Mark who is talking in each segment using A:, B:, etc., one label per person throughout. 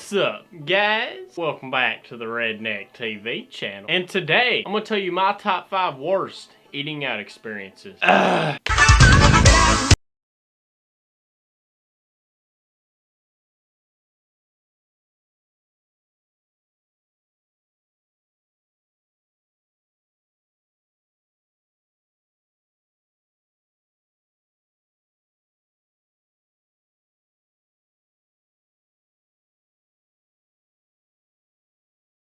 A: What's up, guys? Welcome back to the RNTV channel. And today, I'm gonna tell you my top 5 worst eating out experiences.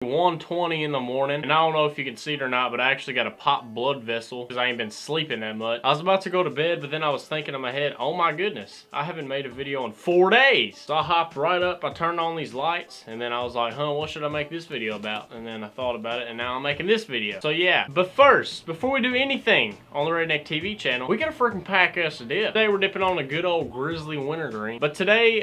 A: $1:20 in the morning, and I don't know if you can see it or not, but I actually got a popped blood vessel because I ain't been sleeping that much. I was about to go to bed, but then I was thinking in my head, oh my goodness, I haven't made a video in 4 days. So I hopped right up, I turned on these lights, and then I was like, what should I make this video about? And then I thought about it, and now I'm making this video. So yeah, but first, before we do anything on the Redneck TV channel, we gotta freaking pack us a dip. Today we're dipping on a good old grizzly wintergreen, but today,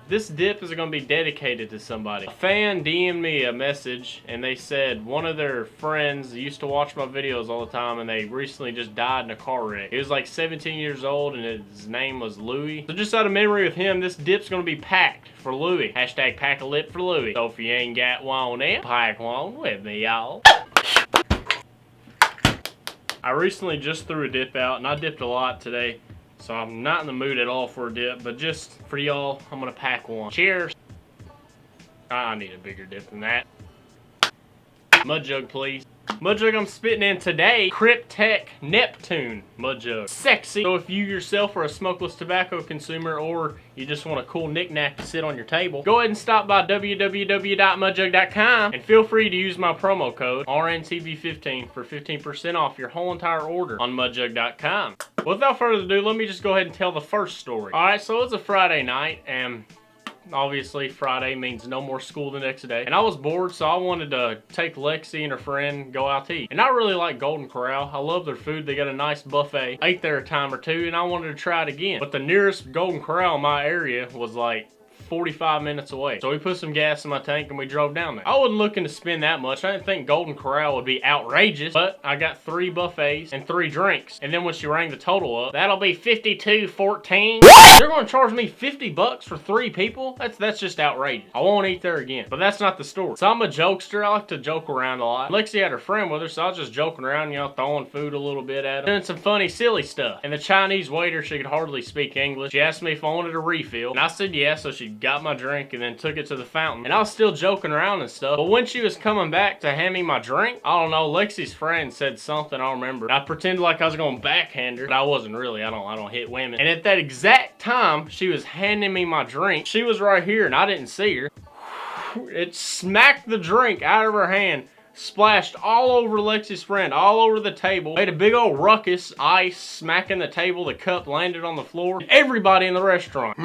A: this dip is gonna be dedicated to somebody. A fan DM'd me a message, and they said one of their friends used to watch my videos all the time, and they recently just died in a car wreck. He was like 17 years old, and his name was Louie. So just out of memory of him, this dip's gonna be packed for Louie. Hashtag pack a lip for Louie. So if you ain't got one in, pack one with me, y'all. I recently just threw a dip out, and I dipped a lot today, so I'm not in the mood at all for a dip, but just for y'all, I'm gonna pack one. Cheers. I need a bigger dip than that. Mud jug, please. Mud jug I'm spitting in today, Cryptek Neptune mud jug. Sexy. So if you yourself are a smokeless tobacco consumer, or you just want a cool knick-knack to sit on your table, go ahead and stop by www.mudjug.com and feel free to use my promo code RNTV15 for 15% off your whole entire order on mudjug.com. Without further ado, let me just go ahead and tell the first story. Alright, so it's a Friday night, and obviously Friday means no more school the next day, and I was bored, so I wanted to take Lexi and her friend go out to eat. And I really like Golden Corral. I love their food. They got a nice buffet. Ate there a time or two, and I wanted to try it again, but the nearest Golden Corral in my area was like 45 minutes away. So we put some gas in my tank and we drove down there. I wasn't looking to spend that much. I didn't think Golden Corral would be outrageous, but I got 3 buffets and 3 drinks. And then when she rang the total up, that'll be $52.14. They're gonna charge me 50 bucks for 3 people? That's just outrageous. I won't eat there again. But that's not the story. So I'm a jokester. I like to joke around a lot. Lexi had her friend with her, so I was just joking around, you know, throwing food a little bit at her, doing some funny, silly stuff. And the Chinese waiter, she could hardly speak English. She asked me if I wanted a refill, and I said yes, so she got my drink and then took it to the fountain. And I was still joking around and stuff, but when she was coming back to hand me my drink, I don't know, Lexi's friend said something, I don't remember. I pretended like I was gonna backhand her, but I wasn't really. I don't hit women. And at that exact time she was handing me my drink, she was right here and I didn't see her. It smacked the drink out of her hand, splashed all over Lexi's friend, all over the table, made a big old ruckus, ice smacking the table, the cup landed on the floor. Everybody in the restaurant,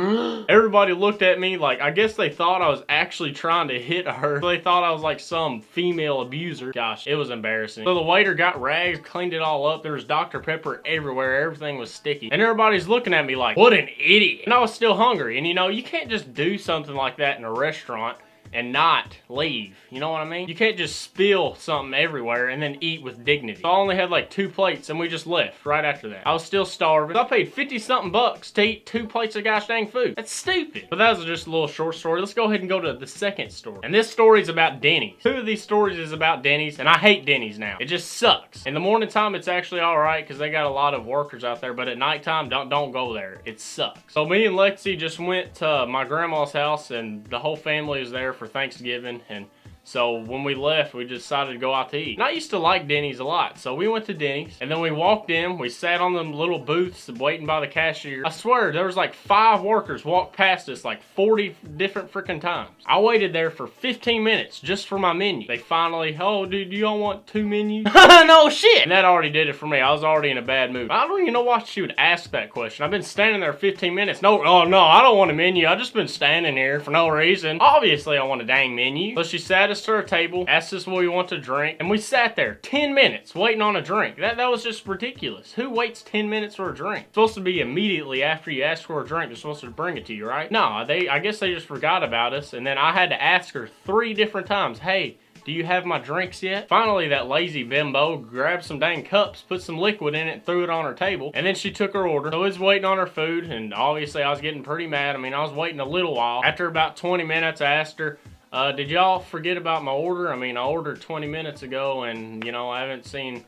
A: everybody looked at me like, I guess they thought I was actually trying to hit her. They thought I was like some female abuser. Gosh, it was embarrassing. So the waiter got rags, cleaned it all up. There was Dr. Pepper everywhere. Everything was sticky. And everybody's looking at me like, what an idiot. And I was still hungry. And you know, you can't just do something like that in a restaurant and not leave, you know what I mean? You can't just spill something everywhere and then eat with dignity. So I only had like 2 plates and we just left right after that. I was still starving. I paid 50-something bucks to eat 2 plates of gosh dang food. That's stupid. But that was just a little short story. Let's go ahead and go to the second story. And this story is about Denny's. 2 of these stories is about Denny's, and I hate Denny's now. It just sucks. In the morning time, it's actually alright because they got a lot of workers out there, but at nighttime, don't go there. It sucks. So me and Lexi just went to my grandma's house, and the whole family is there for Thanksgiving, and so when we left, we decided to go out to eat. And I used to like Denny's a lot, so we went to Denny's, and then we walked in, we sat on them little booths waiting by the cashier. I swear, there was like 5 workers walked past us like 40 different freaking times. I waited there for 15 minutes just for my menu. They finally, oh dude, do y'all want 2 menus? No shit! And that already did it for me. I was already in a bad mood. I don't even know why she would ask that question. I've been standing there 15 minutes. No, oh no, I don't want a menu. I've just been standing here for no reason. Obviously, I want a dang menu. So she sat us to our table, asked us what we want to drink, and we sat there 10 minutes waiting on a drink. That was just ridiculous. Who waits 10 minutes for a drink? It's supposed to be immediately after you ask for a drink, they're supposed to bring it to you, right? No, I guess they just forgot about us, and then I had to ask her 3 different times, hey, do you have my drinks yet? Finally, that lazy bimbo grabbed some dang cups, put some liquid in it, and threw it on her table. And then she took her order. So I was waiting on her food, and obviously I was getting pretty mad. I mean, I was waiting a little while. After about 20 minutes, I asked her, Did y'all forget about my order? I mean, I ordered 20 minutes ago, and, you know, I haven't seen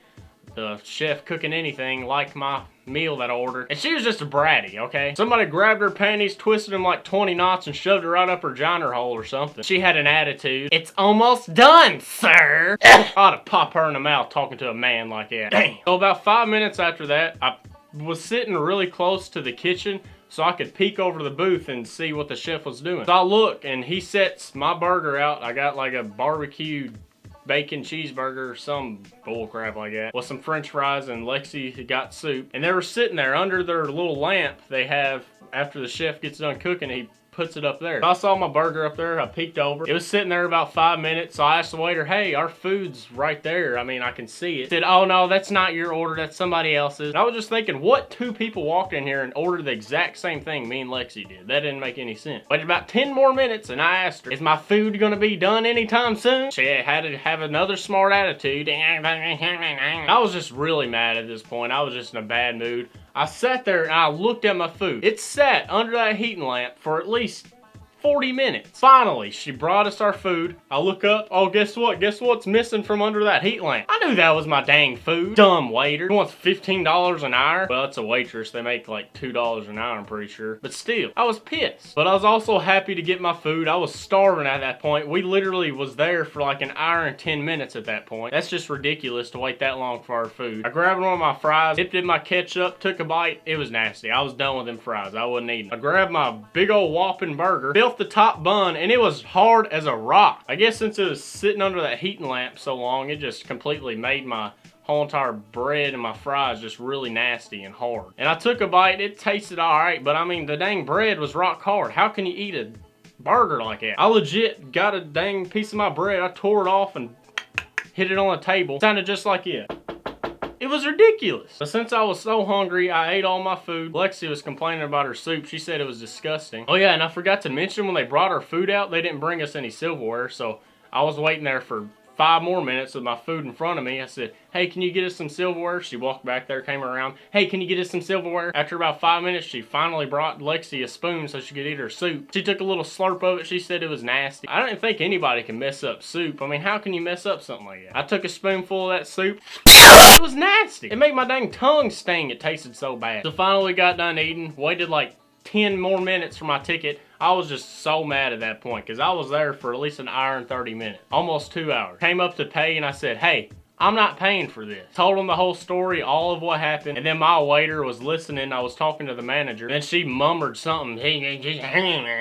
A: the chef cooking anything like my meal that I ordered. And she was just a bratty, okay? Somebody grabbed her panties, twisted them like 20 knots, and shoved it right up her vagina hole or something. She had an attitude. It's almost done, sir! I ought to pop her in the mouth talking to a man like that. Damn. So about 5 minutes after that, I was sitting really close to the kitchen, so I could peek over the booth and see what the chef was doing. So I look, and he sets my burger out. I got like a barbecued bacon cheeseburger or some bull crap like that with some french fries, and Lexi got soup. And they were sitting there under their little lamp they have after the chef gets done cooking. He puts it up there. So I saw my burger up there. I peeked over. It was sitting there about 5 minutes. So I asked the waiter, hey, our food's right there. I mean, I can see it. He said, oh no, that's not your order. That's somebody else's. And I was just thinking, what two people walked in here and ordered the exact same thing me and Lexi did? That didn't make any sense. Waited about 10 more minutes and I asked her, is my food gonna be done anytime soon? She had to have another smart attitude. I was just really mad at this point. I was just in a bad mood. I sat there and I looked at my food. It sat under that heating lamp for at least 40 minutes. Finally, she brought us our food. I look up, oh, guess what? Guess what's missing from under that heat lamp? I knew that was my dang food. Dumb waiter. Who wants $15 an hour? Well, it's a waitress. They make like $2 an hour, I'm pretty sure. But still, I was pissed. But I was also happy to get my food. I was starving at that point. We literally was there for like an hour and 10 minutes at that point. That's just ridiculous to wait that long for our food. I grabbed one of my fries, dipped in my ketchup, took a bite. It was nasty. I was done with them fries. I wasn't eating. I grabbed my big old whopping burger, built the top bun, and it was hard as a rock. I guess since it was sitting under that heating lamp so long, it just completely made my whole entire bread and my fries just really nasty and hard. And I took a bite. It tasted alright, but I mean, the dang bread was rock hard. How can you eat a burger like that? I legit got a dang piece of my bread. I tore it off and hit it on the table. Sounded just like it. It was ridiculous. But since I was so hungry, I ate all my food. Lexi was complaining about her soup. She said it was disgusting. Oh yeah, and I forgot to mention when they brought our food out, they didn't bring us any silverware. So I was waiting there for 5 more minutes with my food in front of me. I said, hey, can you get us some silverware? She walked back there, came around. Hey, can you get us some silverware? After about 5 minutes, she finally brought Lexi a spoon so she could eat her soup. She took a little slurp of it. She said it was nasty. I don't think anybody can mess up soup. I mean, how can you mess up something like that? I took a spoonful of that soup. It was nasty. It made my dang tongue sting. It tasted so bad. So finally got done eating. Waited like 10 more minutes for my ticket. I was just so mad at that point because I was there for at least an hour and 30 minutes. Almost 2 hours. Came up to pay and I said, hey, I'm not paying for this. Told him the whole story, all of what happened, and then my waiter was listening. I was talking to the manager, and she mummered something.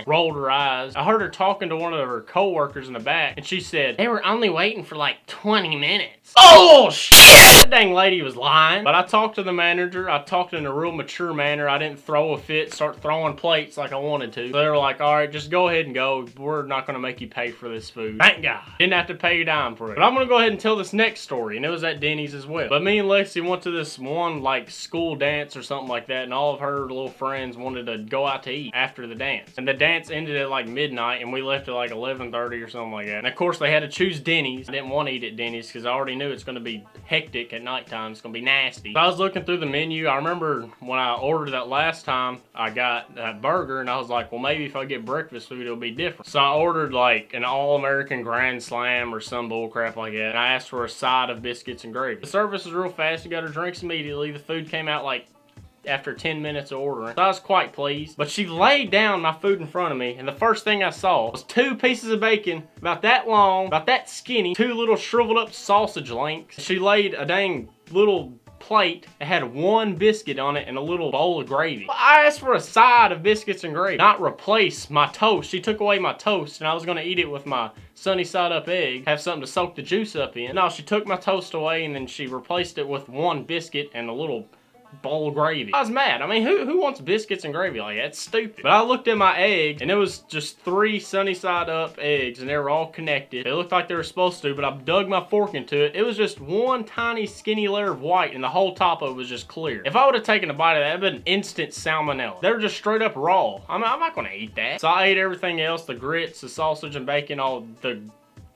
A: Rolled her eyes. I heard her talking to one of her co-workers in the back, and she said, they were only waiting for like 20 minutes. Oh, shit! That dang lady was lying. But I talked to the manager. I talked in a real mature manner. I didn't throw a fit, start throwing plates like I wanted to. So they were like, all right, just go ahead and go. We're not going to make you pay for this food. Thank God. Didn't have to pay a dime for it. But I'm going to go ahead and tell this next story. And it was at Denny's as well. But me and Lexi went to this one like school dance or something like that, and all of her little friends wanted to go out to eat after the dance. And the dance ended at like midnight, and we left at like 11:30 or something like that. And of course they had to choose Denny's. I didn't want to eat at Denny's because I already knew it's going to be hectic at nighttime. It's going to be nasty. So I was looking through the menu. I remember when I ordered that last time, I got that burger, and I was like, well, maybe if I get breakfast food, it'll be different. So I ordered like an all-American Grand Slam or some bull crap like that. And I asked for a side of biscuits and gravy. The service was real fast. You got her drinks immediately. The food came out like after 10 minutes of ordering. So I was quite pleased. But she laid down my food in front of me, and the first thing I saw was 2 pieces of bacon, about that long, about that skinny, 2 little shriveled up sausage links. She laid a dang little plate that had 1 biscuit on it and a little bowl of gravy. I asked for a side of biscuits and gravy, not replace my toast. She took away my toast, and I was going to eat it with my sunny side up egg, have something to soak the juice up in. No, she took my toast away, and then she replaced it with 1 biscuit and a little bowl of gravy. I was mad. I mean, who wants biscuits and gravy like that? It's stupid. But I looked at my eggs, and it was just 3 sunny side up eggs, and they were all connected. They looked like they were supposed to, but I dug my fork into it. It was just 1 tiny skinny layer of white, and the whole top of it was just clear. If I would have taken a bite of that, it'd been instant salmonella. They were just straight up raw. I mean, I'm not gonna eat that. So I ate everything else, the grits, the sausage and bacon, all the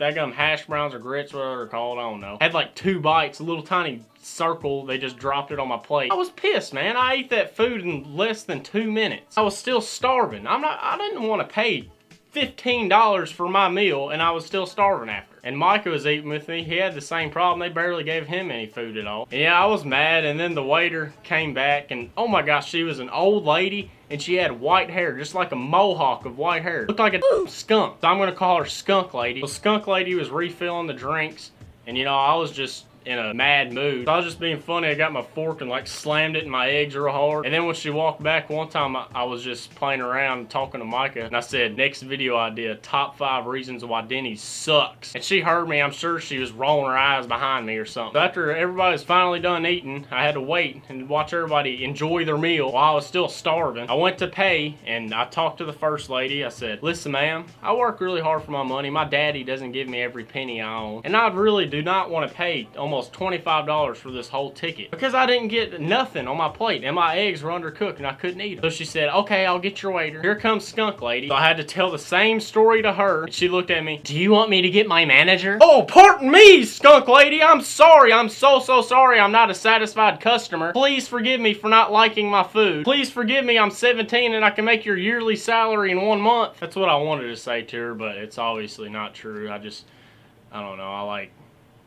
A: daggum hash browns or grits, whatever they're called, I don't know. Had like 2 bites, a little tiny circle. They just dropped it on my plate. I was pissed, man. I ate that food in less than 2 minutes. I was still starving. I didn't want to pay $15 for my meal, and I was still starving after. And Micah was eating with me. He had the same problem. They barely gave him any food at all. And yeah, I was mad, and then the waiter came back, and oh my gosh, she was an old lady, and she had white hair, just like a mohawk of white hair. Looked like a skunk. So I'm gonna call her Skunk Lady. The Skunk Lady was refilling the drinks, and you know, I was just in a mad mood. So I was just being funny. I got my fork and like slammed it in my eggs real hard. And then when she walked back one time, I was just playing around and talking to Micah, and I said, next video idea, top 5 reasons why Denny's sucks. And she heard me. I'm sure she was rolling her eyes behind me or something. So after everybody was finally done eating, I had to wait and watch everybody enjoy their meal while I was still starving. I went to pay, and I talked to the first lady. I said, listen ma'am, I work really hard for my money. My daddy doesn't give me every penny I own, and I really do not want to pay almost $25 for this whole ticket because I didn't get nothing on my plate and my eggs were undercooked and I couldn't eat them. So she said, okay, I'll get your waiter. Here comes Skunk Lady. So I had to tell the same story to her. She looked at me, do you want me to get my manager? Oh, pardon me, Skunk Lady. I'm sorry. I'm so sorry. I'm not a satisfied customer. Please forgive me for not liking my food. Please forgive me. I'm 17 and I can make your yearly salary in 1 month. That's what I wanted to say to her, but it's obviously not true. I don't know. I like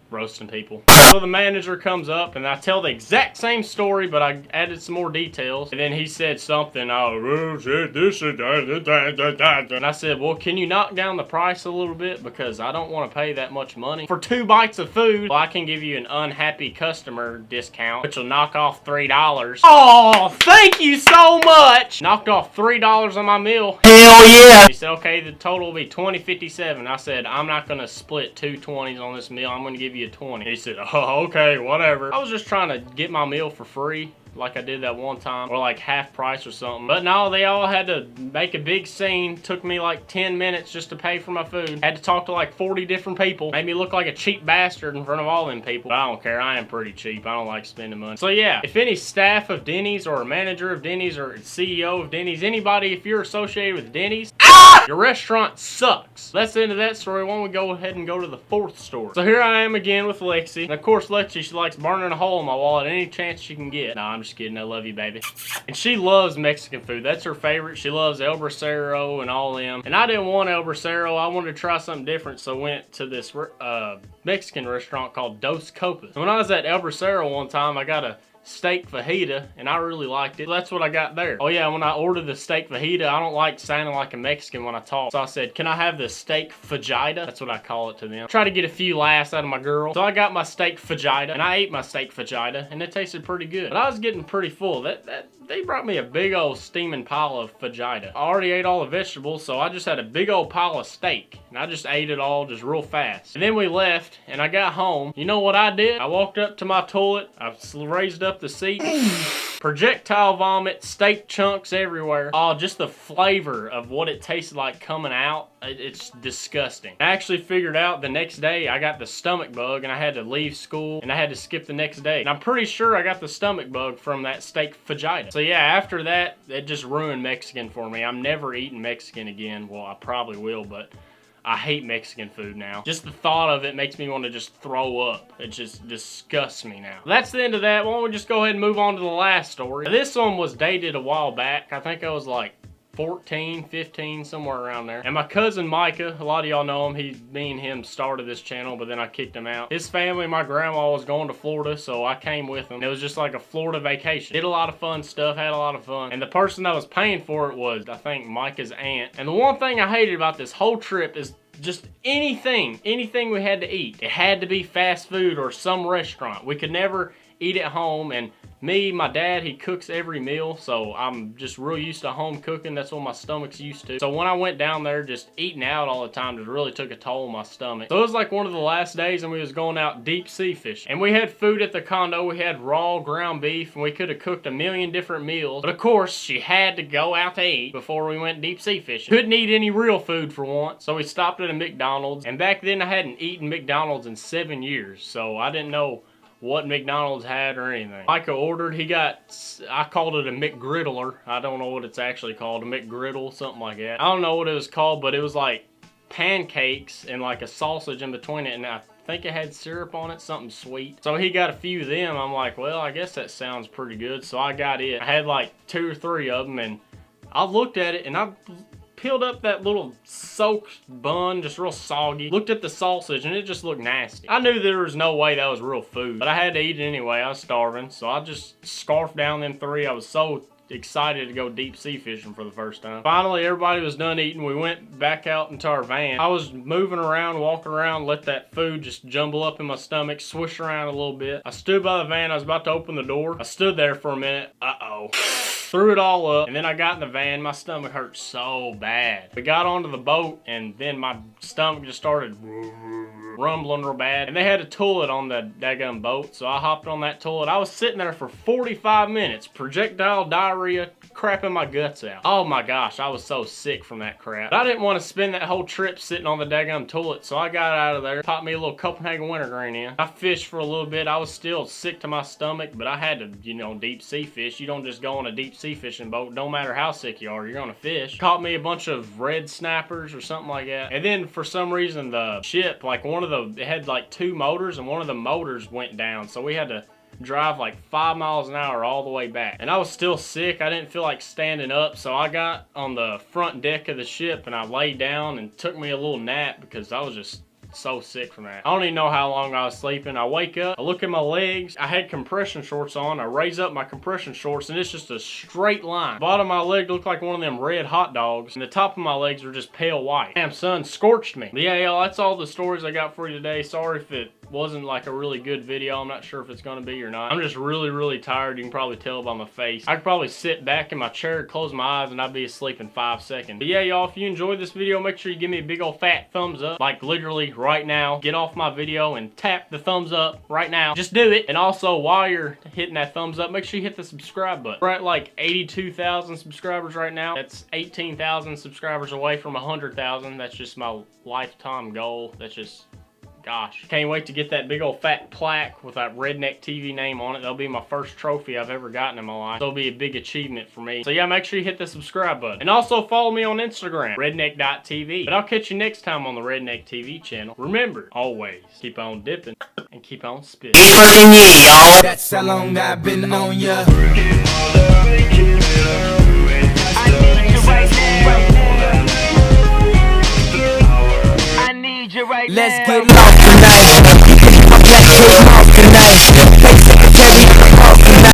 A: roasting people. So the manager comes up and I tell the exact same story, but I added some more details. And then he said something, oh, this and that. And I said, well, can you knock down the price a little bit? Because I don't want to pay that much money for 2 bites of food. Well, I can give you an unhappy customer discount, which will knock off $3. Oh, thank you so much. Knocked off $3 on my meal. Hell yeah. He said, okay, the total will be $20.57. I said, I'm not going to split 2 20s on this meal. I'm going to give you a 20. He said, oh, okay, whatever. I was just trying to get my meal for free, like I did that one time, or like half price or something. But no, they all had to make a big scene. Took me like 10 minutes just to pay for my food. Had to talk to like 40 different people. Made me look like a cheap bastard in front of all them people. But I don't care. I am pretty cheap. I don't like spending money. So yeah, if any staff of Denny's or a manager of Denny's or CEO of Denny's, anybody, if you're associated with Denny's, your restaurant sucks. That's the end of that story. Why don't we go ahead and go to the 4th story. So here I am again with Lexi. And of course, Lexi, she likes burning a hole in my wallet any chance she can get. Nah, I'm just kidding. I love you, baby. And she loves Mexican food. That's her favorite. She loves El Bracero and all them. And I didn't want El Bracero. I wanted to try something different, so went to this Mexican restaurant called Dos Copas. When I was at El Bracero one time, I got a steak fajita, and I really liked it. That's what I got there. Oh yeah, when I ordered the steak fajita, I don't like sounding like a Mexican when I talk. So I said, can I have the steak fajita? That's what I call it to them. Try to get a few laughs out of my girl. So I got my steak fajita, and I ate my steak fajita, and it tasted pretty good. But I was getting pretty full. They brought me a big old steaming pile of fajita. I already ate all the vegetables, so I just had a big old pile of steak. And I just ate it all just real fast. And then we left, and I got home. You know what I did? I walked up to my toilet. I raised up the seat. Projectile vomit, steak chunks everywhere. Oh, just the flavor of what it tasted like coming out. It's disgusting. I actually figured out the next day I got the stomach bug and I had to leave school and I had to skip the next day. And I'm pretty sure I got the stomach bug from that steak fajita. So yeah, after that, it just ruined Mexican for me. I'm never eating Mexican again. Well, I probably will, but I hate Mexican food now. Just the thought of it makes me want to just throw up. It just disgusts me now. That's the end of that. Why don't we just go ahead and move on to the last story. Now, this one was dated a while back. I think I was like 14, 15, somewhere around there. And my cousin Micah, a lot of y'all know him. Me and him started this channel, but then I kicked him out. His family, my grandma was going to Florida, so I came with him. It was just like a Florida vacation. Did a lot of fun stuff, had a lot of fun. And the person that was paying for it was, I think, Micah's aunt. And the one thing I hated about this whole trip is just anything we had to eat. It had to be fast food or some restaurant. We could never eat at home, and me, my dad, he cooks every meal, so I'm just real used to home cooking. That's what my stomach's used to. So when I went down there, just eating out all the time just really took a toll on my stomach. So it was like one of the last days, and we was going out deep sea fishing. And we had food at the condo. We had raw ground beef, and we could have cooked a million different meals. But of course, she had to go out to eat before we went deep sea fishing. Couldn't eat any real food for once, so we stopped at a McDonald's. And back then, I hadn't eaten McDonald's in 7 years, so I didn't know what McDonald's had or anything. Micah ordered, I called it a McGriddler. I don't know what it's actually called, a McGriddle, something like that. I don't know what it was called, but it was like pancakes and like a sausage in between it, and I think it had syrup on it, something sweet. So he got a few of them. I'm like, well, I guess that sounds pretty good. So I got it. I had like 2 or 3 of them, and I looked at it, and peeled up that little soaked bun, just real soggy. Looked at the sausage and it just looked nasty. I knew there was no way that was real food, but I had to eat it anyway. I was starving, so I just scarfed down them 3. I was so excited to go deep sea fishing for the first time. Finally, everybody was done eating. We went back out into our van. I was moving around, walking around, let that food just jumble up in my stomach, swish around a little bit. I stood by the van. I was about to open the door. I stood there for a minute. Uh-oh. Threw it all up, and then I got in the van. My stomach hurt so bad. We got onto the boat, and then my stomach just started rumbling real bad. And they had a toilet on the daggum boat, so I hopped on that toilet. I was sitting there for 45 minutes, projectile diarrhea, crapping my guts out. Oh my gosh, I was so sick from that crap. But I didn't want to spend that whole trip sitting on the daggum toilet, so I got out of there, popped me a little Copenhagen wintergreen in. I fished for a little bit. I was still sick to my stomach, but I had to, you know, deep sea fish. You don't just go on a deep sea fishing boat. No matter how sick you are, you're gonna fish. Caught me a bunch of red snappers or something like that. And then for some reason the ship, like it had like 2 motors, and one of the motors went down, so we had to drive like 5 miles an hour all the way back. And I was still sick. I didn't feel like standing up, so I got on the front deck of the ship and I laid down and took me a little nap because I was just so sick from that. I don't even know how long I was sleeping. I wake up, I look at my legs. I had compression shorts on. I raise up my compression shorts and it's just a straight line. Bottom of my leg looked like one of them red hot dogs, and the top of my legs were just pale white. Damn, sun scorched me. But yeah, y'all, that's all the stories I got for you today. Sorry if it wasn't like a really good video. I'm not sure if it's gonna be or not. I'm just really tired. You can probably tell by my face. I could probably sit back in my chair, close my eyes, and I'd be asleep in 5 seconds. But yeah, y'all, if you enjoyed this video, make sure you give me a big old fat thumbs up. Like literally right now. Get off my video and tap the thumbs up right now. Just do it. And also, while you're hitting that thumbs up, make sure you hit the subscribe button. We're at like 82,000 subscribers right now. That's 18,000 subscribers away from 100,000. That's just my lifetime goal. That's just, gosh. Can't wait to get that big old fat plaque with that Redneck TV name on it. That'll be my first trophy I've ever gotten in my life. That'll be a big achievement for me. So yeah, make sure you hit the subscribe button. And also follow me on Instagram, redneck.tv. But I'll catch you next time on the Redneck TV channel. Remember, always keep on dipping and keep on spitting.
B: That's how long I've been on ya. Let's get lost tonight. Let's get lost tonight.